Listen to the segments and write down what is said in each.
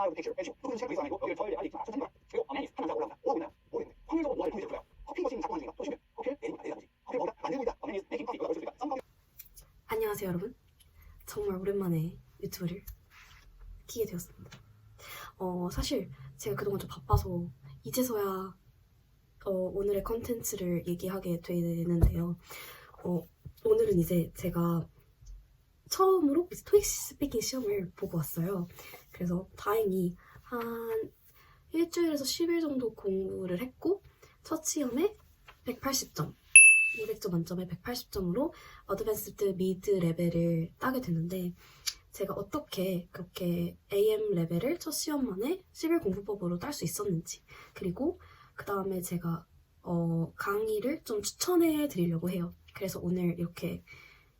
out of the picture. 해주고 또 그런 책을 있어가지고 여기를 덜 안에 있구나. 천천히 봐. 그리고 어메니스 한 남자가 올라온다. 모르겠나요? 모르겠는데 확률적으로 노화를 보여줄 거예요. 커피 머신 자꾸 하는 중이다. 또 주면 커피를 내리고 있다. 내리다 보지. 커피를 먹다 만들고 있다. 어메니스 메이킹 커피 이거가 볼수 있으니까 썸 커피. 안녕하세요 여러분. 정말 오랜만에 유튜브를 키게 되었습니다. 사실 제가 그동안 좀 바빠서 이제서야 오늘의 컨텐츠를 얘기하게 되는데요. 오늘은 이제 제가 처음으로 토익 스피킹 시험을 보고 왔어요. 그래서 다행히 한 일주일에서 10일 정도 공부를 했고 첫 시험에 180점 200점 만점에 180점으로 어드밴스드 미드 레벨을 따게 됐는데, 제가 어떻게 그렇게 AM 레벨을 첫 시험 만에 10일 공부법으로 딸 수 있었는지, 그리고 그 다음에 제가 강의를 좀 추천해 드리려고 해요. 그래서 오늘 이렇게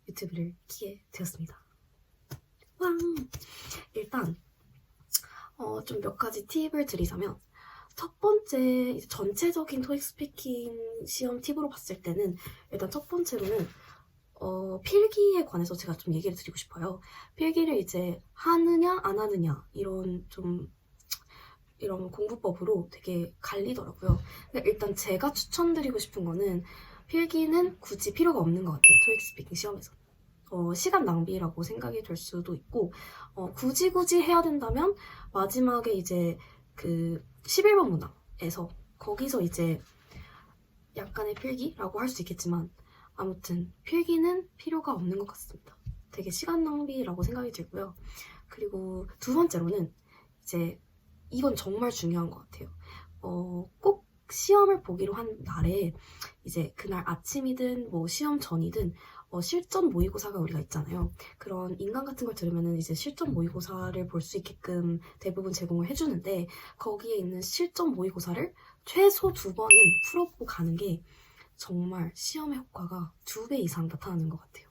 유튜브를 키게 되었습니다. 왕! 일단 좀 몇 가지 팁을 드리자면, 첫 번째 이제 전체적인 토익 스피킹 시험 팁으로 봤을 때는 일단 첫 번째로는 필기에 관해서 제가 좀 얘기를 드리고 싶어요. 필기를 이제 하느냐 안 하느냐 이런 공부법으로 되게 갈리더라고요. 근데 일단 제가 추천드리고 싶은 거는 필기는 굳이 필요가 없는 것 같아요. 토익 스피킹 시험에서. 시간 낭비라고 생각이 될 수도 있고, 굳이 해야 된다면 마지막에 이제 그 11번 문항에서 거기서 이제 약간의 필기라고 할 수 있겠지만, 아무튼 필기는 필요가 없는 것 같습니다. 되게 시간 낭비라고 생각이 들고요. 그리고 두 번째로는 이제 이건 정말 중요한 것 같아요. 꼭 시험을 보기로 한 날에 이제 그날 아침이든 뭐 시험 전이든 실전 모의고사가 우리가 있잖아요. 그런 인강 같은 걸 들으면은 이제 실전 모의고사를 볼 수 있게끔 대부분 제공을 해주는데, 거기에 있는 실전 모의고사를 최소 2번은 풀어보고 가는 게 정말 시험의 효과가 2배 이상 나타나는 것 같아요.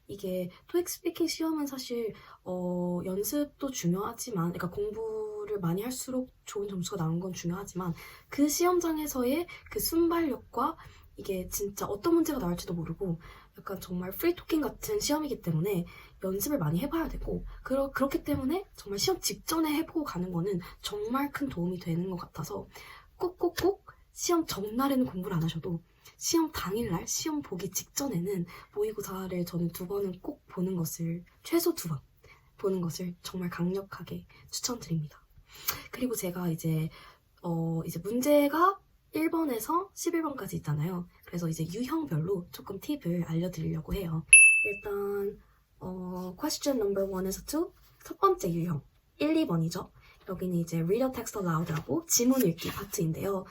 이게 토익 스피킹 시험은 사실 연습도 중요하지만, 그러니까 공부를 많이 할수록 좋은 점수가 나오는 건 중요하지만, 그 시험장에서의 그 순발력과 이게 진짜 어떤 문제가 나올지도 모르고 약간 정말 프리토킹 같은 시험이기 때문에 연습을 많이 해봐야 되고, 그렇기 때문에 정말 시험 직전에 해보고 가는 거는 정말 큰 도움이 되는 것 같아서, 꼭 시험 전날에는 공부를 안 하셔도 시험 당일날 시험 보기 직전에는 모의고사를 저는 2번은 꼭 보는 것을, 최소 2번 보는 것을 정말 강력하게 추천드립니다. 그리고 제가 이제 문제가 1번에서 11번까지 있잖아요. 그래서 이제 유형별로 조금 팁을 알려드리려고 해요. 일단 question number 1에서 2, 첫 번째 유형 1, 2번이죠. 여기는 이제 read the text aloud라고 지문 읽기 파트인데요.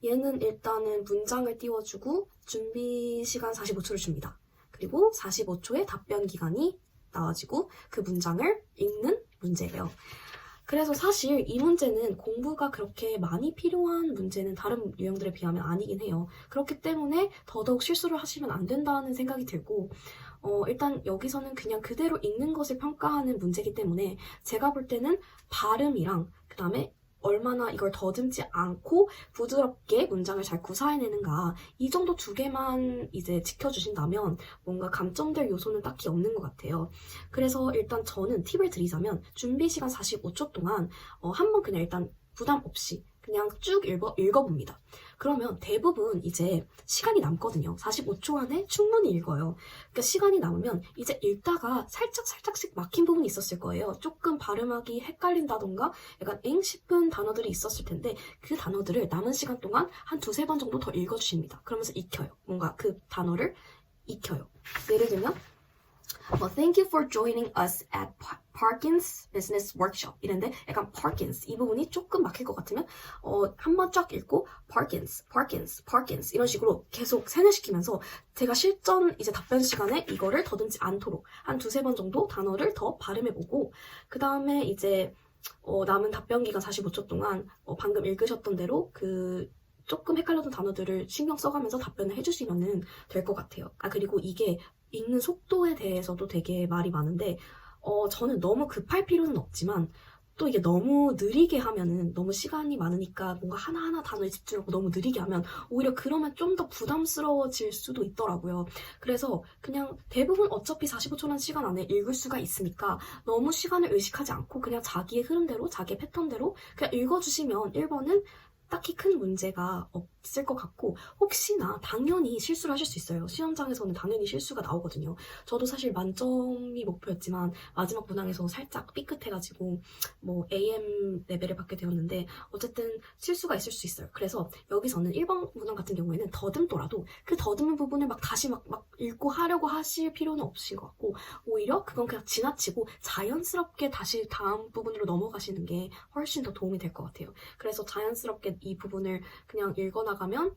얘는 일단은 문장을 띄워주고 준비 시간 45초를 줍니다. 그리고 45초의 답변 기간이 나와지고 그 문장을 읽는 문제예요. 그래서 사실 이 문제는 공부가 그렇게 많이 필요한 문제는 다른 유형들에 비하면 아니긴 해요. 그렇기 때문에 더더욱 실수를 하시면 안 된다는 생각이 들고, 일단 여기서는 그냥 그대로 읽는 것을 평가하는 문제이기 때문에 제가 볼 때는 발음이랑 그 다음에 얼마나 이걸 더듬지 않고 부드럽게 문장을 잘 구사해내는가, 이 정도 2개만 이제 지켜주신다면 뭔가 감점될 요소는 딱히 없는 것 같아요. 그래서 일단 저는 팁을 드리자면 준비 시간 45초 동안 한번 그냥 일단 부담 없이 그냥 쭉 읽어봅니다. 그러면 대부분 이제 시간이 남거든요. 45초 안에 충분히 읽어요. 그러니까 시간이 남으면 이제 읽다가 살짝씩 막힌 부분이 있었을 거예요. 조금 발음하기 헷갈린다던가 약간 엥 싶은 단어들이 있었을 텐데, 그 단어들을 남은 시간 동안 한 2-3번 정도 더 읽어주십니다. 그러면서 익혀요. 뭔가 그 단어를 익혀요. 예를 들면 Thank you for joining us at Parkins Business Workshop 이랬는데, 약간 Parkins 이 부분이 조금 막힐 것 같으면 한번 쫙 읽고 Parkins 이런 식으로 계속 세뇌시키면서 제가 실전 이제 답변 시간에 이거를 더듬지 않도록 한 2-3번 정도 단어를 더 발음해보고, 그 다음에 이제 남은 답변 기간 45초 동안 방금 읽으셨던 대로 그 조금 헷갈렸던 단어들을 신경 써가면서 답변을 해주시면 될 것 같아요. 그리고 이게 읽는 속도에 대해서도 되게 말이 많은데, 저는 너무 급할 필요는 없지만 또 이게 너무 느리게 하면은 너무 시간이 많으니까 뭔가 하나하나 단어에 집중하고 너무 느리게 하면 오히려 그러면 좀 더 부담스러워질 수도 있더라고요. 그래서 그냥 대부분 어차피 45초라는 시간 안에 읽을 수가 있으니까 너무 시간을 의식하지 않고 그냥 자기의 흐름대로 자기의 패턴대로 그냥 읽어주시면 1번은 딱히 큰 문제가 없을 것 같고 혹시나 당연히 실수를 하실 수 있어요. 시험장에서는 당연히 실수가 나오거든요. 저도 사실 만점이 목표였지만 마지막 문항에서 살짝 삐끗해가지고 뭐 AM 레벨을 받게 되었는데 어쨌든 실수가 있을 수 있어요. 그래서 여기서는 1번 문항 같은 경우에는 더듬더라도 그 더듬은 부분을 막 다시 막 읽고 하려고 하실 필요는 없으신 것 같고 오히려 그건 그냥 지나치고 자연스럽게 다시 다음 부분으로 넘어가시는 게 훨씬 더 도움이 될 것 같아요. 그래서 자연스럽게 이 부분을 그냥 읽어나가면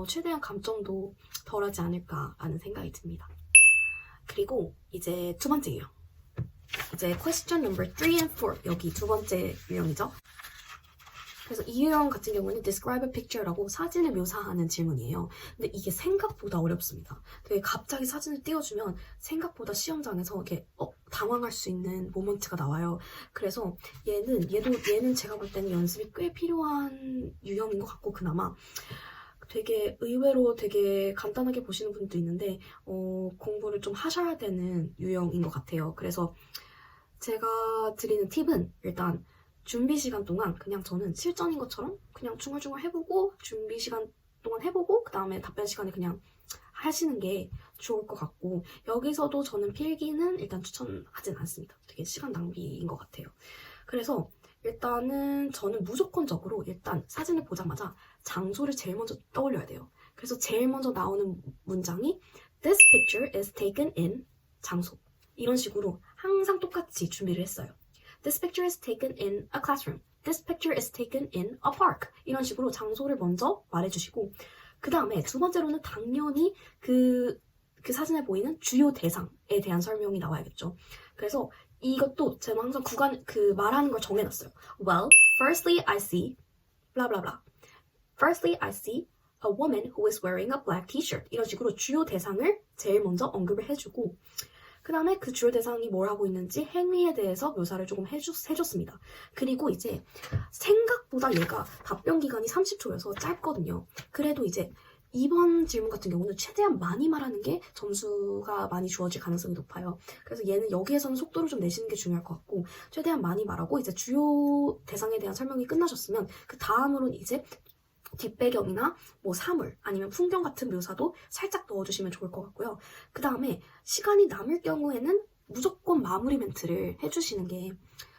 최대한 감점도 덜하지 않을까라는 생각이 듭니다. 그리고 이제 두 번째 유형. 이제 question number 3 and 4. 여기 두 번째 유형이죠. 그래서 이 유형 같은 경우는 describe a picture라고 사진을 묘사하는 질문이에요. 근데 이게 생각보다 어렵습니다. 되게 갑자기 사진을 띄워주면 생각보다 시험장에서 이렇게 당황할 수 있는 모먼트가 나와요. 그래서 얘는 제가 볼 때는 연습이 꽤 필요한 유형인 것 같고 그나마 되게 의외로 되게 간단하게 보시는 분도 있는데 공부를 좀 하셔야 되는 유형인 것 같아요. 그래서 제가 드리는 팁은 일단 준비 시간 동안 그냥 저는 실전인 것처럼 그냥 중얼중얼 해보고 준비 시간 동안 해보고 그 다음에 답변 시간에 그냥 하시는 게 좋을 것 같고 여기서도 저는 필기는 일단 추천하진 않습니다. 되게 시간 낭비인 것 같아요. 그래서 일단은 저는 무조건적으로 일단 사진을 보자마자 장소를 제일 먼저 떠올려야 돼요. 그래서 제일 먼저 나오는 문장이 This picture is taken in 장소. 이런 식으로 항상 똑같이 준비를 했어요. This picture is taken in a classroom. This picture is taken in a park. 이런 식으로 장소를 먼저 말해주시고 그 다음에 두 번째로는 당연히 그 사진에 보이는 주요 대상에 대한 설명이 나와야겠죠. 그래서 이것도 제가 항상 말하는 걸 정해놨어요. Well, firstly I see blah blah blah. Firstly I see a woman who is wearing a black t-shirt. 이런 식으로 주요 대상을 제일 먼저 언급을 해주고 그 다음에 그 주요 대상이 뭘 하고 있는지 행위에 대해서 묘사를 조금 해줬습니다. 그리고 이제 생각보다 얘가 답변 기간이 30초여서 짧거든요. 그래도 이제 이번 질문 같은 경우는 최대한 많이 말하는 게 점수가 많이 주어질 가능성이 높아요. 그래서 얘는 여기에서는 속도를 좀 내시는 게 중요할 것 같고 최대한 많이 말하고 이제 주요 대상에 대한 설명이 끝나셨으면 그 다음으로는 이제 뒷배경이나 뭐 사물 아니면 풍경 같은 묘사도 살짝 넣어주시면 좋을 것 같고요. 그 다음에 시간이 남을 경우에는 무조건 마무리 멘트를 해주시는 게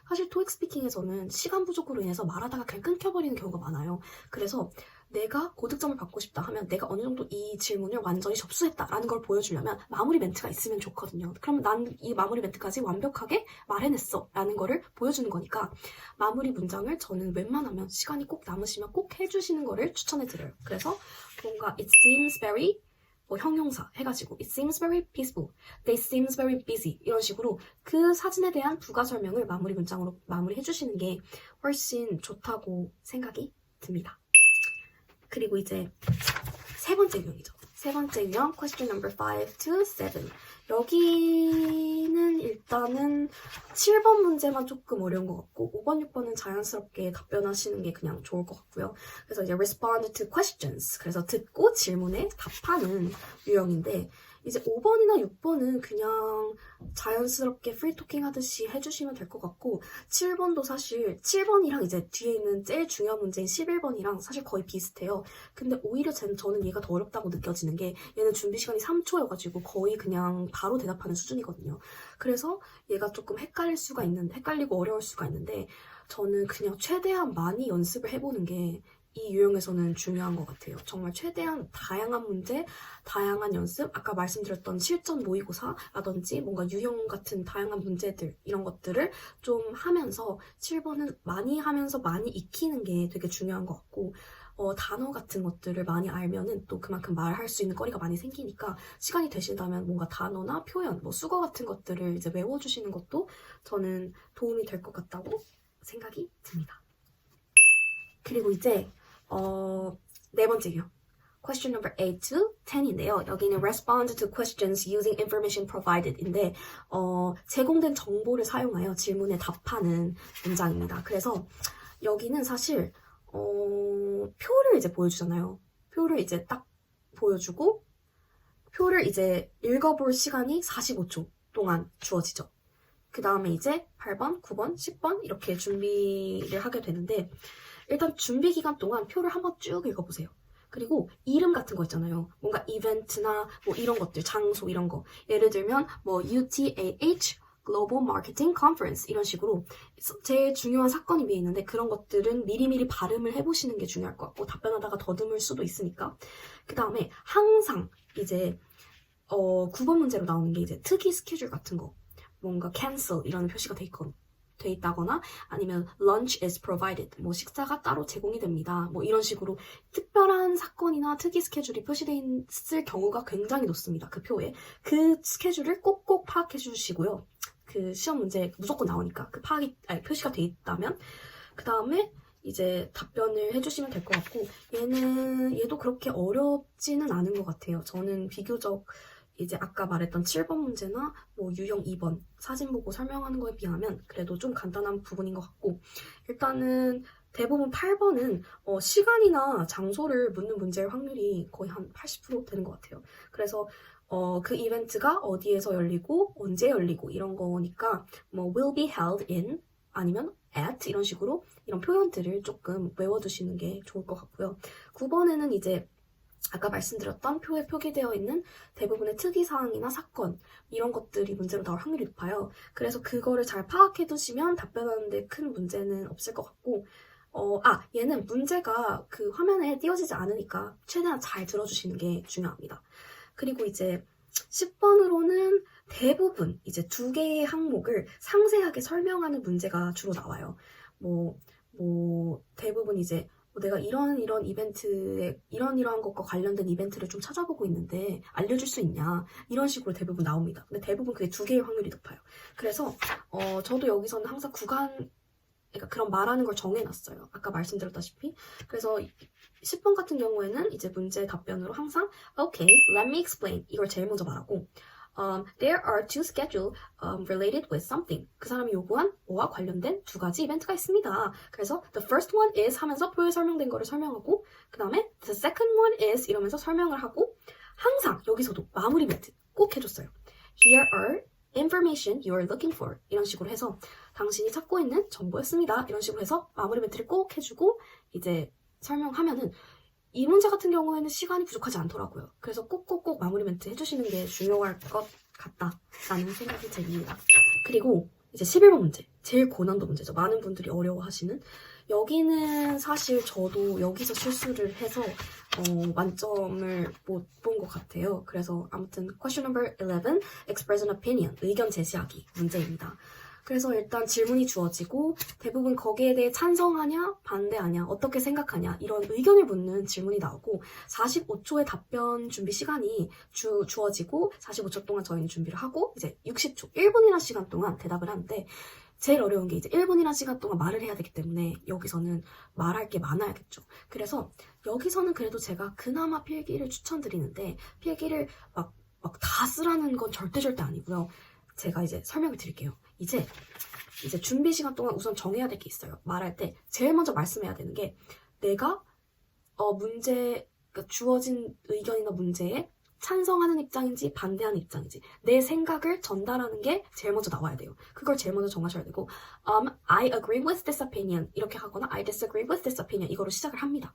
사실 토익 스피킹에서는 시간 부족으로 인해서 말하다가 그냥 끊겨버리는 경우가 많아요. 그래서 내가 고득점을 받고 싶다 하면 내가 어느 정도 이 질문을 완전히 접수했다라는 걸 보여주려면 마무리 멘트가 있으면 좋거든요. 그러면 난 이 마무리 멘트까지 완벽하게 말해냈어 라는 거를 보여주는 거니까 마무리 문장을 저는 웬만하면 시간이 꼭 남으시면 꼭 해주시는 거를 추천해드려요. 그래서 뭔가 it seems very 형용사 해가지고 it seems very peaceful, they seems very busy 이런 식으로 그 사진에 대한 부가 설명을 마무리 문장으로 마무리해주시는 게 훨씬 좋다고 생각이 듭니다. 그리고 이제 세 번째 유형이죠. 세 번째 유형 question number 5 to 7. 여기는 일단은 7번 문제만 조금 어려운 것 같고 5번, 6번은 자연스럽게 답변하시는 게 그냥 좋을 것 같고요. 그래서 이제 respond to questions. 그래서 듣고 질문에 답하는 유형인데 이제 5번이나 6번은 그냥 자연스럽게 프리토킹 하듯이 해주시면 될 것 같고 7번도 사실 7번이랑 이제 뒤에 있는 제일 중요한 문제인 11번이랑 사실 거의 비슷해요. 근데 오히려 저는 얘가 더 어렵다고 느껴지는 게 얘는 준비 시간이 3초여가지고 거의 그냥 바로 대답하는 수준이거든요. 그래서 얘가 조금 헷갈리고 어려울 수가 있는데 저는 그냥 최대한 많이 연습을 해보는 게 이 유형에서는 중요한 것 같아요. 정말 최대한 다양한 문제, 다양한 연습, 아까 말씀드렸던 실전 모의고사라든지 뭔가 유형 같은 다양한 문제들 이런 것들을 좀 하면서 7번은 많이 하면서 많이 익히는 게 되게 중요한 것 같고 단어 같은 것들을 많이 알면은 또 그만큼 말할 수 있는 거리가 많이 생기니까 시간이 되신다면 뭔가 단어나 표현, 수거 같은 것들을 이제 외워주시는 것도 저는 도움이 될 것 같다고 생각이 듭니다. 그리고 이제 네 번째 유형 question number 8 to 10인데요. 여기는 respond to questions using information provided인데 제공된 정보를 사용하여 질문에 답하는 문장입니다. 그래서 여기는 사실 표를 이제 보여주잖아요. 표를 이제 딱 보여주고 표를 이제 읽어볼 시간이 45초 동안 주어지죠. 그 다음에 이제 8번, 9번, 10번 이렇게 준비를 하게 되는데 일단 준비 기간 동안 표를 한번 쭉 읽어보세요. 그리고 이름 같은 거 있잖아요. 뭔가 이벤트나 뭐 이런 것들, 장소 이런 거. 예를 들면 뭐 UTAH Global Marketing Conference 이런 식으로 제일 중요한 사건이 위에 있는데 그런 것들은 미리미리 발음을 해보시는 게 중요할 것 같고 답변하다가 더듬을 수도 있으니까. 그 다음에 항상 이제 9번 문제로 나오는 게 이제 특이 스케줄 같은 거. 뭔가 cancel 이런 표시가 돼 있다거나 아니면 lunch is provided 뭐 식사가 따로 제공이 됩니다. 뭐 이런 식으로 특별한 사건이나 특이 스케줄이 표시돼 있을 경우가 굉장히 높습니다. 그 표에. 그 스케줄을 꼭꼭 파악해 주시고요. 그 시험 문제 무조건 나오니까 그 표시가 돼 있다면 그 다음에 이제 답변을 해주시면 될 것 같고 얘도 그렇게 어렵지는 않은 것 같아요. 저는 비교적 이제 아까 말했던 7번 문제나 뭐 유형 2번 사진 보고 설명하는 거에 비하면 그래도 좀 간단한 부분인 것 같고 일단은 대부분 8번은 시간이나 장소를 묻는 문제의 확률이 거의 한 80% 되는 것 같아요. 그래서 그 이벤트가 어디에서 열리고 언제 열리고 이런 거니까 뭐 will be held in 아니면 at 이런 식으로 이런 표현들을 조금 외워두시는 게 좋을 것 같고요. 9번에는 이제 아까 말씀드렸던 표에 표기되어 있는 대부분의 특이사항이나 사건 이런 것들이 문제로 나올 확률이 높아요. 그래서 그거를 잘 파악해 두시면 답변하는데 큰 문제는 없을 것 같고 얘는 문제가 그 화면에 띄어지지 않으니까 최대한 잘 들어주시는 게 중요합니다. 그리고 이제 10번으로는 대부분 이제 2개의 항목을 상세하게 설명하는 문제가 주로 나와요. 대부분 이제 내가 이런 이벤트에 이러한 것과 관련된 이벤트를 좀 찾아보고 있는데 알려줄 수 있냐 이런 식으로 대부분 나옵니다. 근데 대부분 그게 2개의 확률이 높아요. 그래서 저도 여기서는 항상 그러니까 그런 말하는 걸 정해놨어요. 아까 말씀드렸다시피. 그래서 10번 같은 경우에는 이제 문제 답변으로 항상 Okay, let me explain 이걸 제일 먼저 말하고 There are two schedules related with something. 그 사람이 요구한 뭐와 관련된 2가지 이벤트가 있습니다. 그래서 the first one is 하면서 표에 설명된 거를 설명하고 그 다음에 the second one is 이러면서 설명을 하고 항상 여기서도 마무리 멘트 꼭 해줬어요. Here are information you are looking for. 이런 식으로 해서 당신이 찾고 있는 정보였습니다. 이런 식으로 해서 마무리 멘트를 꼭 해주고 이제 설명하면은 이 문제 같은 경우에는 시간이 부족하지 않더라고요. 그래서 꼭꼭꼭 마무리 멘트 해주시는 게 중요할 것 같다라는 생각이 듭니다. 그리고 이제 11번 문제. 제일 고난도 문제죠. 많은 분들이 어려워하시는. 여기는 사실 저도 여기서 실수를 해서 만점을 못 본 것 같아요. 그래서 아무튼 question number 11, express an opinion, 의견 제시하기 문제입니다. 그래서 일단 질문이 주어지고 대부분 거기에 대해 찬성하냐 반대하냐 어떻게 생각하냐 이런 의견을 묻는 질문이 나오고 45초의 답변 준비 시간이 주어지고 45초 동안 저희는 준비를 하고 이제 60초 1분이라는 시간 동안 대답을 하는데 제일 어려운 게 이제 1분이라는 시간 동안 말을 해야 되기 때문에 여기서는 말할 게 많아야겠죠. 그래서 여기서는 그래도 제가 그나마 필기를 추천드리는데 필기를 막 다 쓰라는 건 절대 아니고요. 제가 이제 설명을 드릴게요. 이제 준비 시간 동안 우선 정해야 될 게 있어요. 말할 때 제일 먼저 말씀해야 되는 게 내가 그러니까 주어진 의견이나 문제에 찬성하는 입장인지 반대하는 입장인지 내 생각을 전달하는 게 제일 먼저 나와야 돼요. 그걸 제일 먼저 정하셔야 되고 I agree with this opinion 이렇게 하거나 I disagree with this opinion 이거로 시작을 합니다.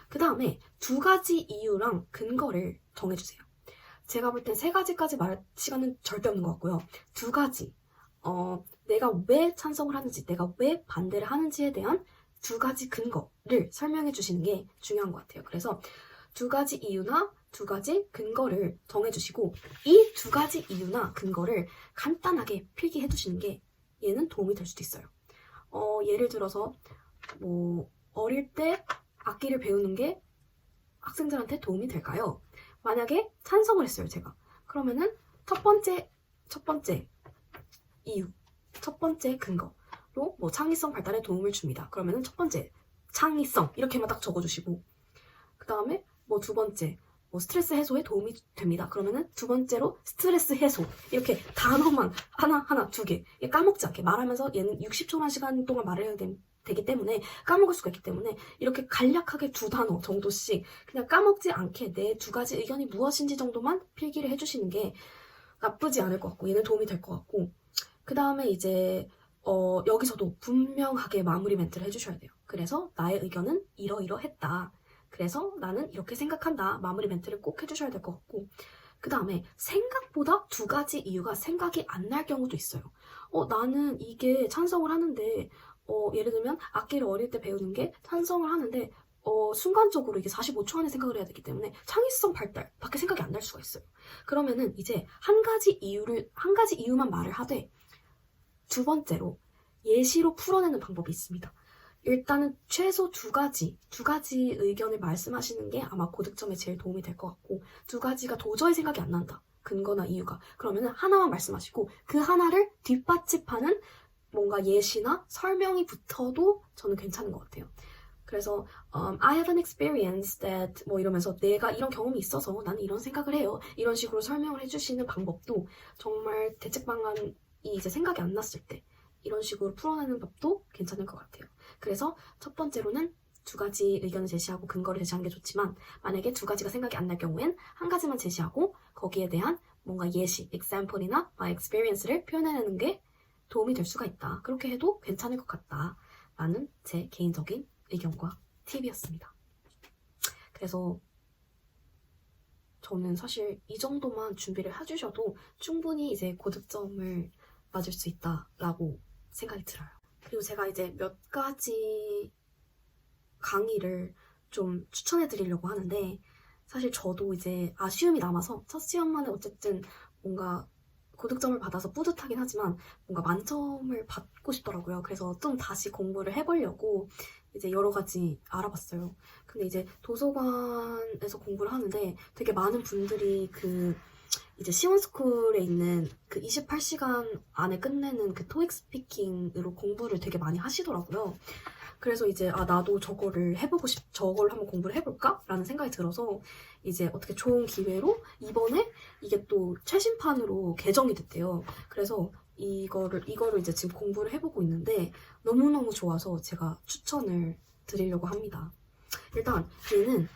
그 다음에 2가지 이유랑 근거를 정해주세요. 제가 볼 땐 3가지까지 말할 시간은 절대 없는 것 같고요. 2가지 내가 왜 찬성을 하는지 내가 왜 반대를 하는지에 대한 2가지 근거를 설명해 주시는 게 중요한 것 같아요. 그래서 2가지 이유나 2가지 근거를 정해주시고 이 2가지 이유나 근거를 간단하게 필기해 두시는 게 얘는 도움이 될 수도 있어요. 예를 들어서 어릴 때 악기를 배우는 게 학생들한테 도움이 될까요? 만약에 찬성을 했어요, 제가. 그러면은 첫 번째 이유, 첫 번째 근거로 창의성 발달에 도움을 줍니다. 그러면은 첫 번째 창의성 이렇게만 딱 적어주시고 그 다음에 뭐 두 번째, 뭐 스트레스 해소에 도움이 됩니다. 그러면은 두 번째로 스트레스 해소. 이렇게 단어만 하나, 두 개. 까먹지 않게 말하면서 얘는 60초만 시간 동안 말해야 되기 때문에 까먹을 수가 있기 때문에 이렇게 간략하게 두 단어 정도씩 그냥 까먹지 않게 내 두 가지 의견이 무엇인지 정도만 필기를 해주시는 게 나쁘지 않을 것 같고 얘는 도움이 될 것 같고 그 다음에 이제 여기서도 분명하게 마무리 멘트를 해주셔야 돼요. 그래서 나의 의견은 이러이러했다. 그래서 나는 이렇게 생각한다. 마무리 멘트를 꼭 해주셔야 될 것 같고 그 다음에 생각보다 두 가지 이유가 생각이 안 날 경우도 있어요. 나는 이게 찬성을 하는데 예를 들면 악기를 어릴 때 배우는 게 찬성을 하는데 순간적으로 이게 45초 안에 생각을 해야 되기 때문에 창의성 발달 밖에 생각이 안 날 수가 있어요. 그러면은 이제 한 가지 이유만 말을 하되 두 번째로 예시로 풀어내는 방법이 있습니다. 일단은 최소 두 가지 의견을 말씀하시는 게 아마 고득점에 제일 도움이 될 것 같고 두 가지가 도저히 생각이 안 난다. 근거나 이유가. 그러면은 하나만 말씀하시고 그 하나를 뒷받침하는 뭔가 예시나 설명이 붙어도 저는 괜찮은 것 같아요. 그래서 I have an experience that 뭐 이러면서 내가 이런 경험이 있어서 나는 이런 생각을 해요. 이런 식으로 설명을 해주시는 방법도 정말 대책 방안이 이제 생각이 안 났을 때 이런 식으로 풀어내는 법도 괜찮을 것 같아요. 그래서 첫 번째로는 두 가지 의견을 제시하고 근거를 제시하는 게 좋지만 만약에 두 가지가 생각이 안 날 경우엔 한 가지만 제시하고 거기에 대한 뭔가 예시, example이나 my experience를 표현해내는 게 도움이 될 수가 있다. 그렇게 해도 괜찮을 것 같다. 라는 제 개인적인 의견과 팁이었습니다. 그래서 저는 사실 이 정도만 준비를 해주셔도 충분히 이제 고득점을 맞을 수 있다라고 생각이 들어요. 그리고 제가 이제 몇 가지 강의를 좀 추천해 드리려고 하는데 사실 저도 이제 아쉬움이 남아서 첫 시험만에 어쨌든 뭔가 고득점을 받아서 뿌듯하긴 하지만 뭔가 만점을 받고 싶더라고요. 그래서 좀 다시 공부를 해보려고 이제 여러 가지 알아봤어요. 근데 이제 도서관에서 공부를 하는데 되게 많은 분들이 그 이제 시원스쿨에 있는 그 28시간 안에 끝내는 그 토익 스피킹으로 공부를 되게 많이 하시더라고요. 그래서 이제 나도 저거를 저걸 한번 공부를 해볼까? 라는 생각이 들어서 이제 어떻게 좋은 기회로 이번에 이게 또 최신판으로 개정이 됐대요. 그래서 이거를 이제 지금 공부를 해보고 있는데 너무너무 좋아서 제가 추천을 드리려고 합니다. 일단 얘는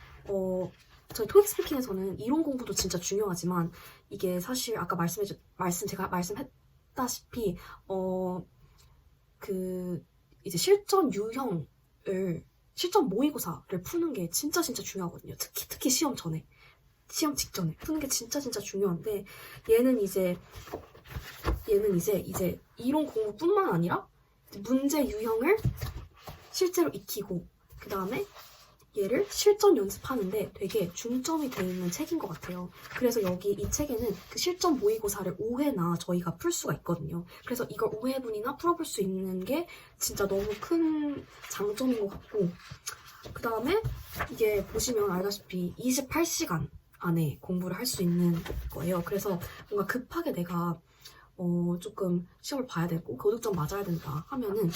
저희 토익 스피킹에서는 이론 공부도 진짜 중요하지만 이게 사실 아까 제가 말씀했다시피 이제 실전 모의고사를 푸는 게 진짜 중요하거든요. 특히 시험 직전에 푸는 게 진짜 중요한데 얘는 이제 이론 공부뿐만 아니라 문제 유형을 실제로 익히고 그 다음에 얘를 실전 연습하는데 되게 중점이 돼 있는 책인 것 같아요. 그래서 이 책에는 그 실전 모의고사를 5회나 저희가 풀 수가 있거든요. 그래서 이걸 5회분이나 풀어볼 수 있는 게 진짜 너무 큰 장점인 것 같고 그 다음에 이게 보시면 알다시피 28시간 안에 공부를 할 수 있는 거예요. 그래서 뭔가 급하게 내가 조금 시험을 봐야 되고 고득점 맞아야 된다 하면은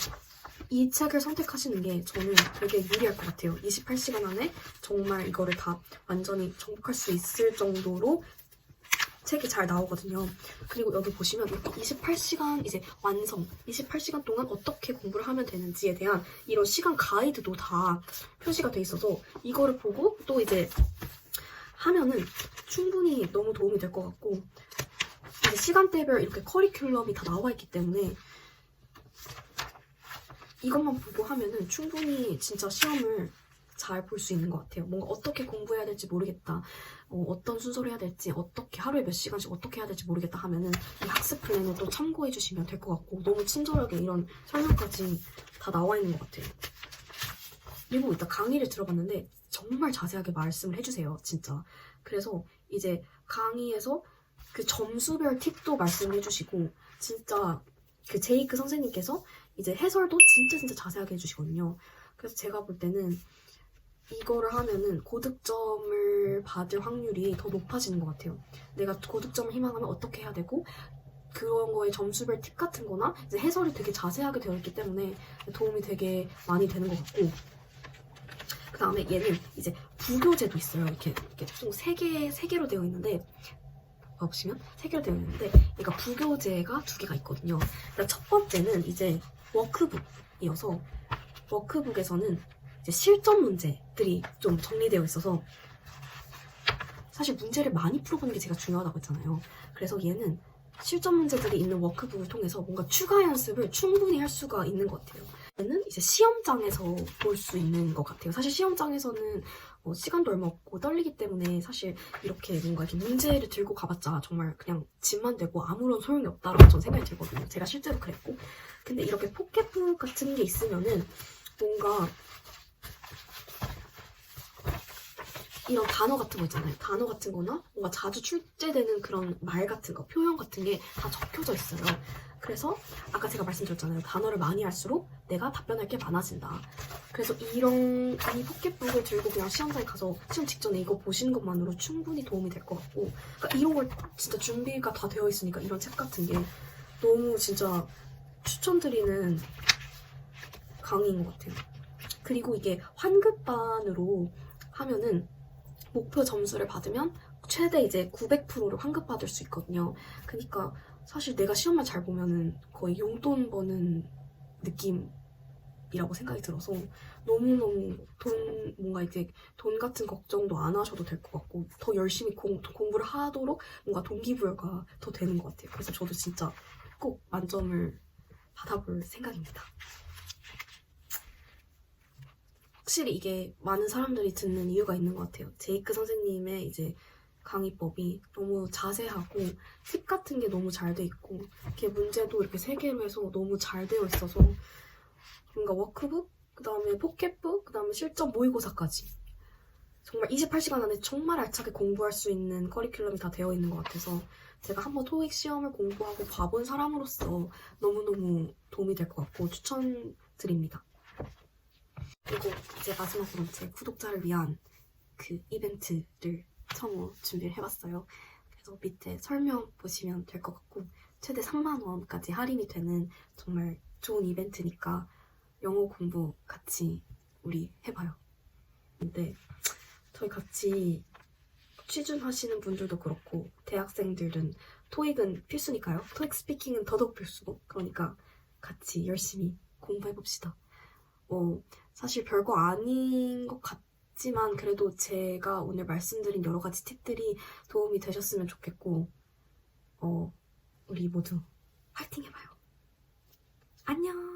이 책을 선택하시는 게 저는 되게 유리할 것 같아요. 28시간 안에 정말 이거를 다 완전히 정복할 수 있을 정도로 책이 잘 나오거든요. 그리고 여기 보시면 이렇게 28시간 이제 28시간 동안 어떻게 공부를 하면 되는지에 대한 이런 시간 가이드도 다 표시가 돼 있어서 이거를 보고 또 이제 하면은 충분히 너무 도움이 될 것 같고 이제 시간대별 이렇게 커리큘럼이 다 나와 있기 때문에 이것만 보고 하면은 충분히 진짜 시험을 잘 볼 수 있는 것 같아요. 뭔가 어떻게 공부해야 될지 모르겠다. 어떤 순서로 해야 될지, 어떻게 하루에 몇 시간씩 어떻게 해야 될지 모르겠다 하면은 이 학습 플랜을 또 참고해 주시면 될 것 같고 너무 친절하게 이런 설명까지 다 나와 있는 것 같아요. 그리고 일단 강의를 들어봤는데 정말 자세하게 말씀을 해주세요. 진짜. 그래서 이제 강의에서 그 점수별 팁도 말씀해 주시고 진짜 그 제이크 선생님께서 이제 해설도 진짜 자세하게 해주시거든요. 그래서 제가 볼 때는 이거를 하면은 고득점을 받을 확률이 더 높아지는 것 같아요. 내가 고득점을 희망하면 어떻게 해야 되고 그런 거에 점수별 팁 같은 거나 이제 해설이 되게 자세하게 되어 있기 때문에 도움이 되게 많이 되는 것 같고 그 다음에 얘는 이제 부교재도 있어요. 이렇게 총 3개로 되어 있는데, 보시면 3개로 되어 있는데, 그러니까 부교재가 2개가 있거든요. 그러니까 첫 번째는 이제 워크북이어서, 워크북에서는 이제 실전 문제들이 좀 정리되어 있어서, 사실 문제를 많이 풀어보는 게 제가 중요하다고 했잖아요. 그래서 얘는 실전 문제들이 있는 워크북을 통해서 뭔가 추가 연습을 충분히 할 수가 있는 것 같아요. 얘는 이제 시험장에서 볼 수 있는 것 같아요. 사실 시험장에서는 시간도 얼마 없고 떨리기 때문에 사실 이렇게 뭔가 이렇게 문제를 들고 가봤자 정말 그냥 집만 되고 아무런 소용이 없다라고 저는 생각이 들거든요. 제가 실제로 그랬고. 근데 이렇게 포켓북 같은 게 있으면은 뭔가 이런 단어 같은 거 있잖아요. 단어 같은 거나 뭔가 자주 출제되는 그런 말 같은 거, 표현 같은 게 다 적혀져 있어요. 그래서 아까 제가 말씀드렸잖아요. 단어를 많이 할수록 내가 답변할 게 많아진다. 그래서 이 포켓북을 들고 그냥 시험장에 가서 시험 직전에 이거 보시는 것만으로 충분히 도움이 될 것 같고, 그러니까 이런 걸 진짜 준비가 다 되어 있으니까 이런 책 같은 게 너무 진짜 추천드리는 강의인 것 같아요. 그리고 이게 환급반으로 하면은 목표 점수를 받으면 최대 이제 900%를 환급받을 수 있거든요. 그러니까 사실 내가 시험만 잘 보면은 거의 용돈 버는 느낌이라고 생각이 들어서 너무너무 뭔가 이제 돈 같은 걱정도 안 하셔도 될 것 같고 더 열심히 공부를 하도록 뭔가 동기부여가 더 되는 것 같아요. 그래서 저도 진짜 꼭 만점을 받아볼 생각입니다. 확실히 이게 많은 사람들이 듣는 이유가 있는 것 같아요. 제이크 선생님의 이제 강의법이 너무 자세하고 팁 같은 게 너무 잘 돼 있고 이렇게 문제도 이렇게 3개로 해서 너무 잘 되어 있어서 뭔가 워크북, 그 다음에 포켓북, 그 다음에 실전 모의고사까지 정말 28시간 안에 정말 알차게 공부할 수 있는 커리큘럼이 다 되어 있는 것 같아서 제가 한번 토익 시험을 공부하고 봐본 사람으로서 너무너무 도움이 될 것 같고 추천드립니다. 그리고 이제 마지막으로 제 구독자를 위한 그 이벤트를 처음 준비를 해봤어요. 그래서 밑에 설명 보시면 될 것 같고 최대 3만원까지 할인이 되는 정말 좋은 이벤트니까 영어 공부 같이 우리 해봐요. 근데 저희 같이 취준하시는 분들도 그렇고 대학생들은 토익은 필수니까요. 토익 스피킹은 더더욱 필수고 그러니까 같이 열심히 공부해봅시다. 사실 별거 아닌 것 같지만 그래도 제가 오늘 말씀드린 여러 가지 팁들이 도움이 되셨으면 좋겠고 우리 모두 파이팅 해봐요. 안녕.